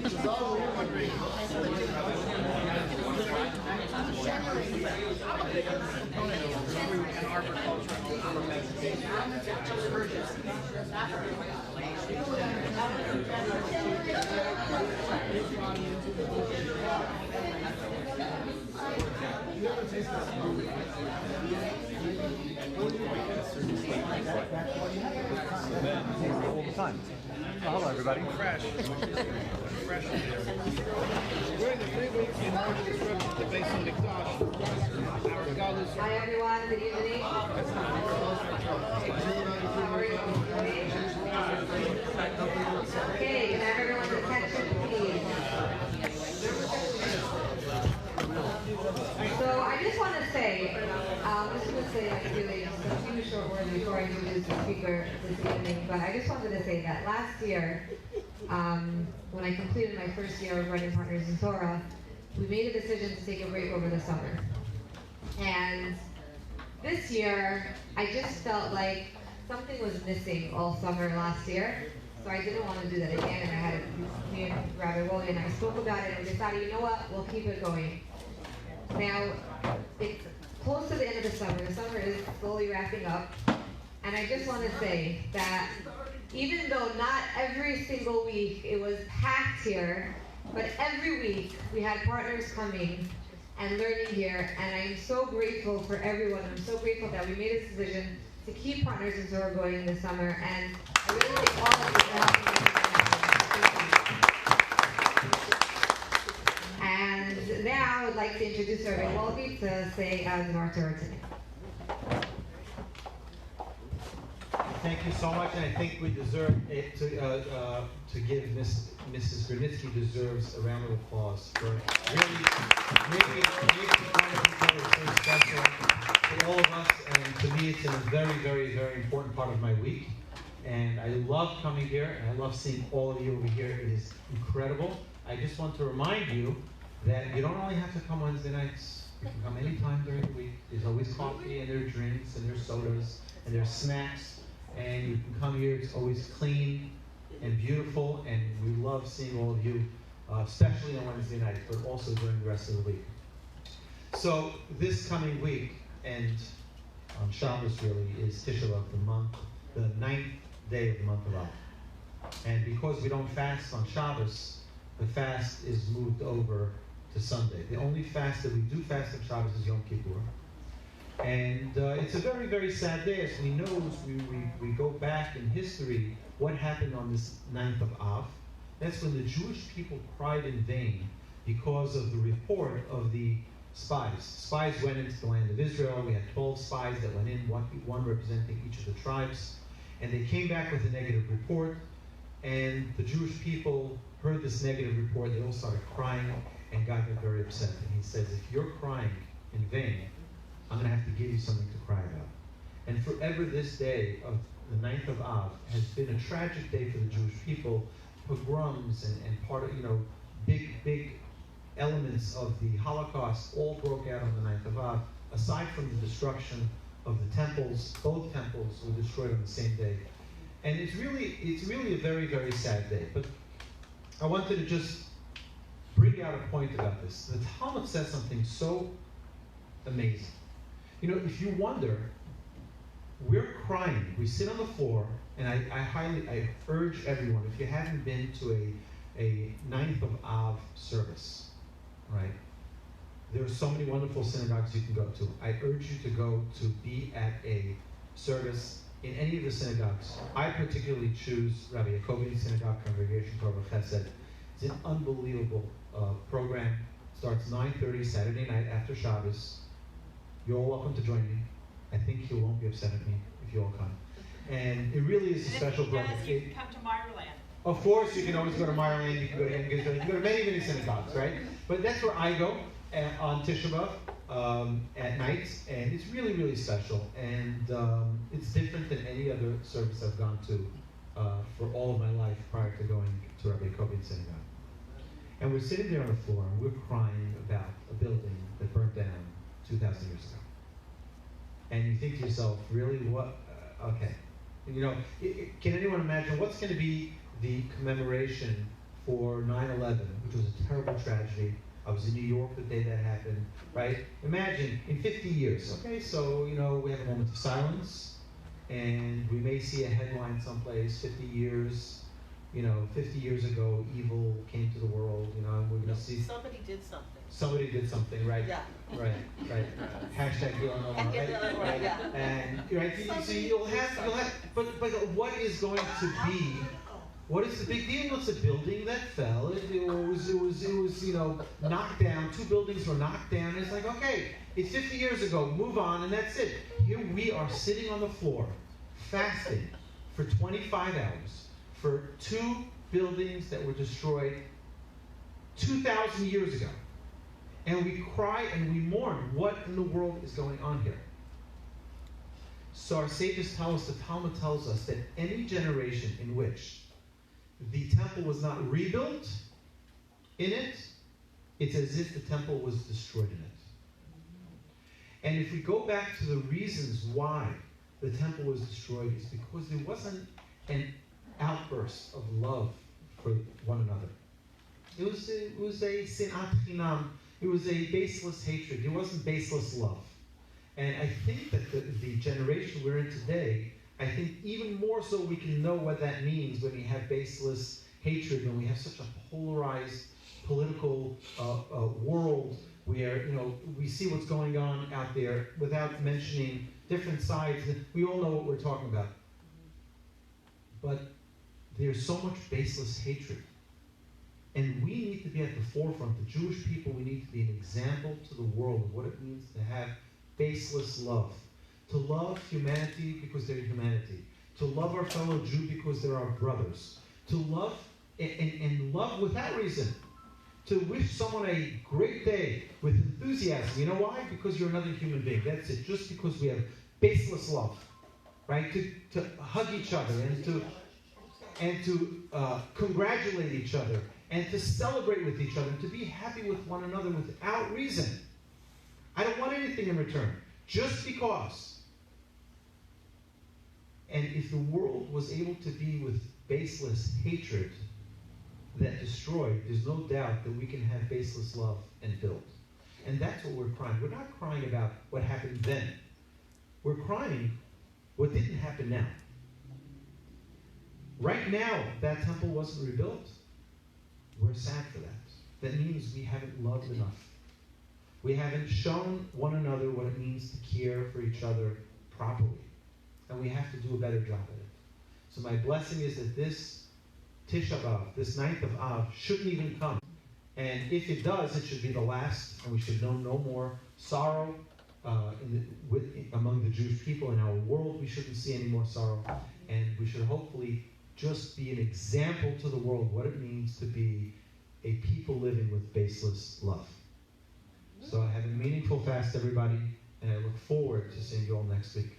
All the time. Oh, hello, everybody. Fresh. During the 3 weeks in order to disrupt the base of Mikdash, our galus. Hi everyone, good evening. How are you? Okay, can I have everyone's attention, please? So I just want to say, really a few short words before I introduce the speaker this evening, but I just wanted to say that last year, when I completed my first year of running Partners in Torah, we made a decision to take a break over the summer. And this year, I just felt like something was missing all summer last year, so I didn't want to do that again, and I had me and Rabbi Wolbe and I spoke about it, and we decided, you know what, we'll keep it going. Now, it's close to the end of the summer. The summer is slowly wrapping up. And I just want to say that even though not every single week it was packed here, but every week we had partners coming and learning here. And I'm so grateful for everyone. I'm so grateful that we made this decision to keep Partners in Torah going this summer. And I really thank all of you for helping us. And now I would like to introduce Rabbi Wolbe to say North Torah today. Thank you so much, and I think we deserve it to give Mrs. Granitsky deserves a round of applause for really making it so special to all of us, and to me it's a very, very, very important part of my week. And I love coming here, and I love seeing all of you over here. It is incredible. I just want to remind you that you don't only have to come Wednesday nights. You can come anytime during the week. There's always coffee, and there are drinks, and there's sodas, and there's snacks. And you can come here. It's always clean and beautiful, and we love seeing all of you, especially on Wednesday nights, but also during the rest of the week. So this coming week, and on Shabbos really, is Tisha B'Av, the 9th day of the month of Av. And because we don't fast on Shabbos, the fast is moved over to Sunday. The only fast that we do fast on Shabbos is Yom Kippur. And it's a very, very sad day. As we know, we go back in history, what happened on this 9th of Av. That's when the Jewish people cried in vain because of the report of the spies. Spies went into the land of Israel. We had 12 spies that went in, one representing each of the tribes. And they came back with a negative report. And the Jewish people heard this negative report. They all started crying and got very upset. And he says, if you're crying in vain, I'm going to have to give you something to cry about. And forever this day of the 9th of Av has been a tragic day for the Jewish people. Pogroms and part of, big elements of the Holocaust all broke out on the 9th of Av. Aside from the destruction of the temples, both temples were destroyed on the same day. And it's really a very, very sad day. But I wanted to just bring out a point about this. The Talmud says something so amazing. If you wonder, we're crying. We sit on the floor, and I urge everyone, if you haven't been to a 9th of Av service, right? There are so many wonderful synagogues you can go to. I urge you to go to be at a service in any of the synagogues. I particularly choose Rabbi Yaakov Synagogue Congregation Torah Chesed. It's an unbelievable program. Starts 9:30 Saturday night after Shabbos. You're all welcome to join me. I think you won't be upset at me if you all come. And it really is a special program. You can come to Meyerland. Of course, you can always go to Meyerland. You can go to Engels. You can go to many, many synagogues, right? But that's where I go on Tisha B'Av at night, and it's really, really special. And it's different than any other service I've gone to for all of my life prior to going to Rabbi Yaakov Synagogue. And we're sitting there on the floor, and we're crying about a building that burnt down 2,000 years ago. And you think to yourself, really, what? Okay. Can anyone imagine what's going to be the commemoration for 9/11, which was a terrible tragedy. I was in New York the day that happened, right? Imagine, in 50 years, okay, so, we have a moment of silence, and we may see a headline someplace, 50 years, 50 years ago, evil came to the world, and we're going to see... Somebody did something. Somebody did something, right? Yeah. Right. Hashtag Illinois, right? Yeah. And, right, so you'll have, but what is going to be... What is the big deal? It's a building that fell. It was knocked down. 2 buildings were knocked down. It's like, okay, it's 50 years ago. Move on, and that's it. Here we are sitting on the floor, fasting for 25 hours for 2 buildings that were destroyed 2,000 years ago. And we cry and we mourn. What in the world is going on here? So our sages tell us, the Talmud tells us that any generation in which the temple was not rebuilt in it, it's as if the temple was destroyed in it. And if we go back to the reasons why the temple was destroyed, it's because there wasn't an outburst of love for one another. It was a sinat chinam. It was a baseless hatred. It wasn't baseless love. And I think that the generation we're in today, I think even more so we can know what that means when we have baseless hatred, when we have such a polarized political world where we see what's going on out there without mentioning different sides. We all know what we're talking about. But there's so much baseless hatred. And we need to be at the forefront. The Jewish people, we need to be an example to the world of what it means to have baseless love. To love humanity because they're humanity. To love our fellow Jew because they're our brothers. To love and love without reason. To wish someone a great day with enthusiasm. You know why? Because you're another human being. That's it. Just because we have baseless love. Right? To hug each other and to congratulate each other. And to celebrate with each other. And to be happy with one another without reason. I don't want anything in return. Just because. And if the world was able to be with baseless hatred that destroyed, there's no doubt that we can have baseless love and build. And that's what we're crying. We're not crying about what happened then. We're crying what didn't happen now. Right now, that temple wasn't rebuilt. We're sad for that. That means we haven't loved enough. We haven't shown one another what it means to care for each other properly. And we have to do a better job at it. So my blessing is that this Tisha B'Av, this 9th of Av, shouldn't even come. And if it does, it should be the last, and we should know no more sorrow among the Jewish people in our world. We shouldn't see any more sorrow. And we should hopefully just be an example to the world what it means to be a people living with baseless love. So have a meaningful fast, everybody, and I look forward to seeing you all next week.